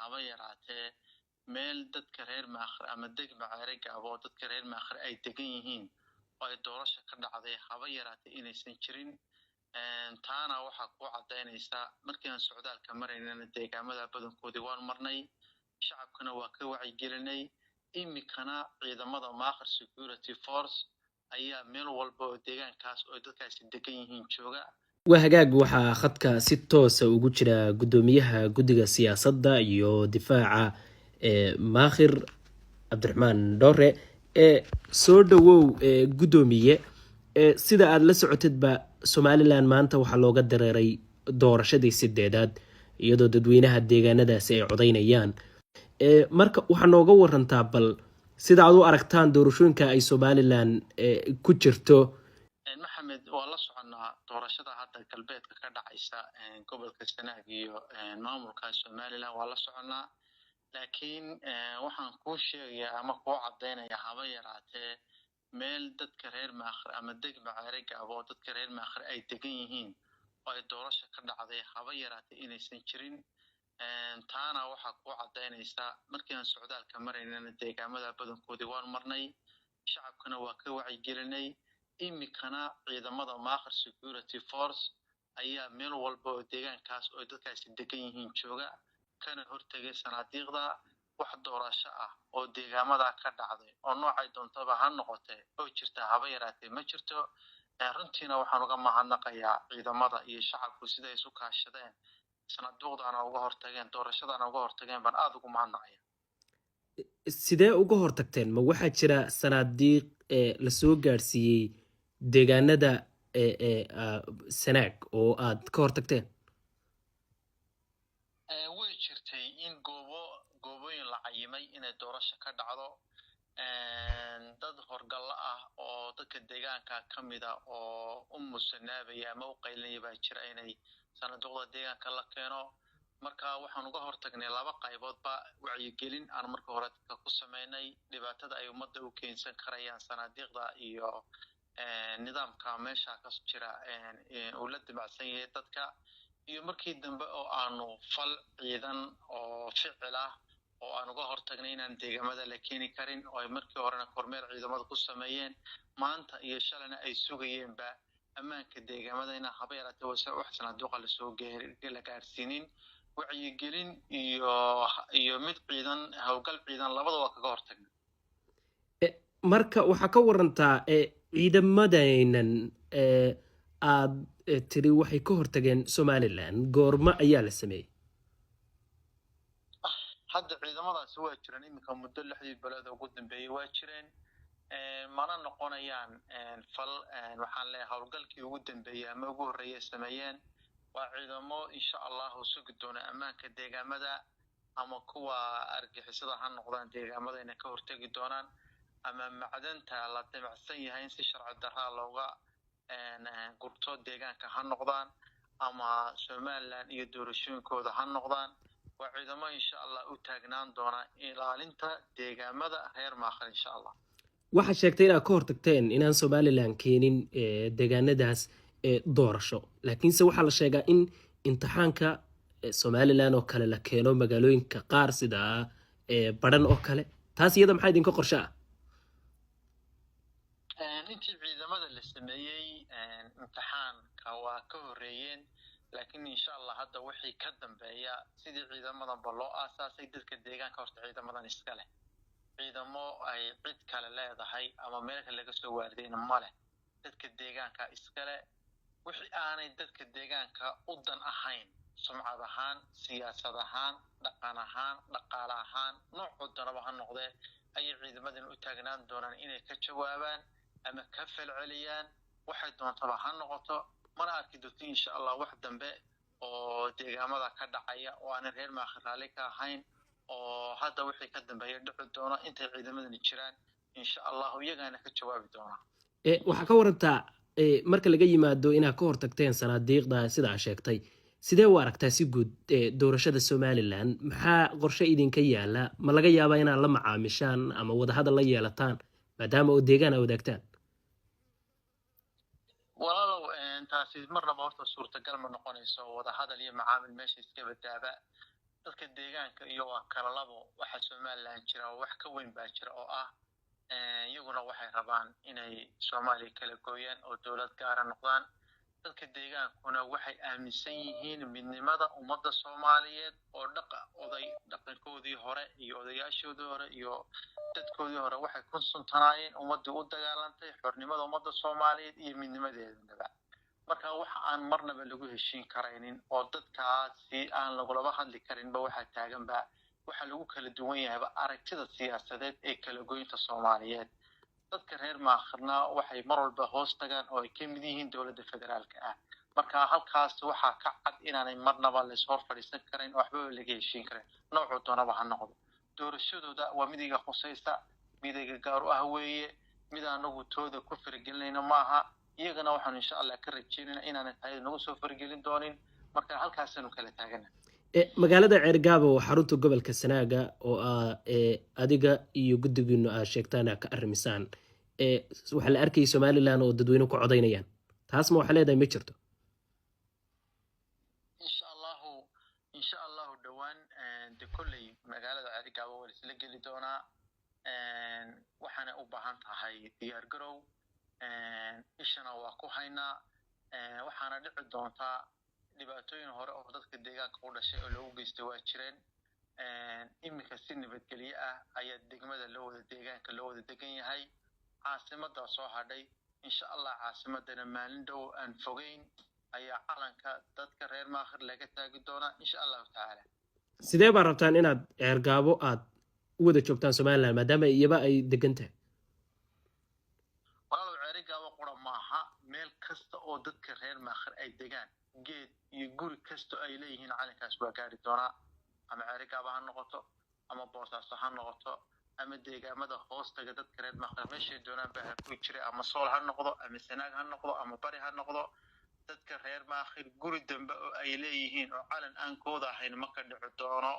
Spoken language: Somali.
haba yaraatee meel dadka reer maakhir ama degma ceeriga abo dadka reer maakhir ay degan yihiin oo ay doorasho ka dhacday haba yaraatee inaysan jirin. taana waxaa ku cadaynaysa markii aan socdaalka maraynana deegaamada badankoodii waan marnay, shacabkana waa ka wacyigelinay. imikana ciidamada maakhir security force ayaa meel walba oo deegaankaas oo dadkaasi degan yihiin jooga. وهجاج waxaa khadka si toos ah ugu jira gudoomiyaha guddiga siyaasadda iyo difaaca maakhir Cabdiraxmaan Dhoore soo dhawow gudoomiye sida aad la socotidba Somaliland maanta waxaa looga dareeray doorashadii sideedaad iyadoo dadweynaha deegaanadaasi ay codeynayaan marka waxaa nooga warantaa bal sida aad u aragtaan doorashooyinka ay Somaliland ku jirto. maxamed waa la soconaa doorashada hadda galbeedka ka dhacaysa gobolka Sanaag iyo maamulka Somaliland waa la soconaa, laakiin waxaan ku sheegayaa ama ku cadeynayaa haba yaraatee meel dadka reer maakhir ama degma ceeriga abo dadka reer maakhir ay degan yihiin oo ay doorasho ka dhacday haba yaraatee inaysan jirin. taana waxaa ku cadaynaysa markii aan socdaalka maraynana deegaamada badankoodii waan marnay, shacabkana waa ka wacyigelinay. imikana ciidamada maakhir security force ayaa meel walba oo deegaankaas oo dadkaasi degan yihiin jooga, kana hortagay sanaadiiqda. wax doorasho ah oo deegaamada ka dhacday oo noocay doontaba ha noqotee oo jirta haba yaraatee ma jirto. runtiina waxaan uga mahadnaqayaa ciidamada iyo shacabku sida ay isu kaashadeen sanaadiiqdana uga hortageen doorashadana uga hortageen baan aad ugu mahadnaqaya. sidee uga hortagteen ma waxaa jira sanaadiiq la soo gaarsiiyey deegaanada Sanaag oo aad ka hortagteen? way jirtay in goobooyin la cayimay inay doorasho ka dhacdo. dad horgalla ah oo dadka deegaanka ka mid ah oo u musanaabaya ama u qaylinaya baa jira inay sanaadiiqda deegaanka la keeno. marka waxaan uga hortagnay laba qayboodba wacyigelin aan marka hore dadka ku sameynay dhibaatada ay ummadda u keensan karayaan sanaadiiqda iyo nidaamka meesha ka jira uu la dibacsan yahay dadka, iyo markii dambe oo aanu fal ciidan oo ficil ah oo aan uga hortagnay inaan deegaamada la keeni karin oo ay markii horena kormeer ciidamada ku sameeyeen maanta iyo shalayna ay sugayeenba ammaanka deegaamada inaan haba yaraatee wax sanaaduuqa la gaarsiinin. wacyigelin iyo mid ciidan howlgal ciidan labadaba kaga hortagnay. marka waxaa ka warantaa ciidamadaynan aad tiri waxay ka hortageen Somaliland goorma ayaa la sameeyay? hadda ciidamadaasi waa jireen imika muddo 6 bilood ugu dambeeyay waa jireen mana noqonayaan fal waxaan leeyahay howlgalkii ugu dambeeyay ama ugu horeeyay sameeyeen. waa ciidamo insha Allah sugi doona ammaanka deegaamada ama kuwa argixisada ha noqdaan deegaamada inay ka hortagi doonaan ama macdanta la damacsan yahay si sharci darro looga gurto deegaanka ha noqdaan ama Somaliland iyo doorashooyinkooda ha noqdaan. waa ciidamo insha Allah u taagnaan doona ilaalinta deegaamada reer maakhir insha Allah. waxa sheegtay inaad ka hortagteen inaan Somaliland keenin deegaanadaas doorasho, laakiinse waxaa la sheegaa in imtixaanka Somaliland oo kale la keeno magaalooyinka qaar sida Badhan oo kale. taas iyada maxay idinka qorshe ah? intii ciidamada la sameeyay imtixaanka waa ka horeeyeen, laakiin insha Allah hadda wixii ka dambeeya sidii ciidamadan loo aasaasay dadka deegaanka horta ciidamadan iska leh. ciidamo ay cid kale leedahay ama meel kale laga soo waardeen ma leh, dadka deegaanka iska leh. wixii aanay dadka deegaanka u dan ahayn sumcad ahaan, siyaasad ahaan, dhaqan ahaan, dhaqaale ahaan, nooc waddanaba ha noqdee ayay ciidamadan u taagnaan doonaan inay ka jawaabaan ama ka falceliyaan waxay doontaba ha noqoto. mana arki doonto insha Allah wax dambe oo deegaamada ka dhacaya oo aan reer maakhir raali ka ahayn oo hadda wixii ka dambeeya dhici doona intay ciidamadani jiraan insha Allah iyagana ka jawaabi doona. waxa ka warantaa marka laga yimaado inaad ka hortagteen sanaadiiqda sida aad sheegtay, sidee u aragtaa si guud doorashada Somaliland? maxaa qorshe idinka yaala? ma laga yaabaa inaad la macaamishaan ama wada hadal la yeelataan maadaama oo deegaan aad wadaagtaan? walaalow taasi marnaba horta suurtagal ma noqonayso wada hadal iyo macaamil meesha iska badaaba. dadka deegaanka iyo waa kala labo waxa Somaliland jira oo wax ka weyn baa jira oo ah iyaguna waxay rabaan inay Soomaaliya kala gooyaan oo dawlad gaar ah noqdaan dadka deegaankuna waxay aaminsan yihiin midnimada ummadda Soomaaliyeed oo dhaqankoodii hore iyo odayaashoodii hore iyo dadkoodii hore waxay ku suntanaayeen ummadii u dagaalantay xornimada ummadda Soomaaliyeed iyo midnimadeeda marka waxa aan marnaba lagu heshiin karaynin oo dadkaasi aan lagula hadli karinba waxa taaganba waxa lagu kala duwan yahay aragtida siyaasadeed ee kala goynta Soomaaliyeed dadka reer maakhirna waxay mar walba hoos tagaan oo ay ka mid yihiin dawladda federaalka ah marka halkaas waxa ka cad inaanay marnaba la soo fadhiisan karin waxba laga heshiin karin noocu doonaba ha noqdo doorashadooda waa midiga khusaysta midiga gaar ah weeye mid aanagu tooda ku faragelinayna maaha iyagana waxaan insha Allah ka rajaynaynaa inaanay tahay nagu soo faragelin doonin marka halkaasanu kala taagana magaalada Ceergaabo xarunta gobolka Sanaaga oo adiga iyo guddigiinu aad sheegtaan ka arrimisaan waxa la arkay Somaliland oo dadweyne ku codeynayaan taas ma waxa leedahay ma jirto insha Allah dhawaan kulay magaalada Ceergaabo wala isla gali doona waxaana u baahan tahay diyaar garow ishana waa ku haynaa waxaana dhici doonta dhibaatooyin hore oo dadka deegaanka u dhashay oo loogu geystay waa jireen iminka si nabadgelyo ah ayaa degmada deegaanka loo wada degan yahay caasimada soo hadhay insha Allah caasimadana maalin dhow aan fogeyn ayaa calanka dadka reer maakhir laga taagi doona insha Allah taala sidee baa rabtaan inaad Ceergaabo aad u wada joogtaan Somaliland maadaama iyaba ay degan tahay walaal Ceergaabo qura maaha meel kasta oo dadka reer maakhir ay degaan geed iyo guri kasta ay leeyihiin calankaas waa gaari doona ama Ceergaabo ha noqoto ama Boosaaso ha noqoto ama deegaamada hoostaga dadka reer maakhir meesha doonaan baa ku jira ama Sool ha noqdo ama Sanaag ha noqdo ama Bari ha noqdo dadka reer maakhir guri dambe oo ay leeyihiin oo calan aan kooda ahayn ma ka dhici doono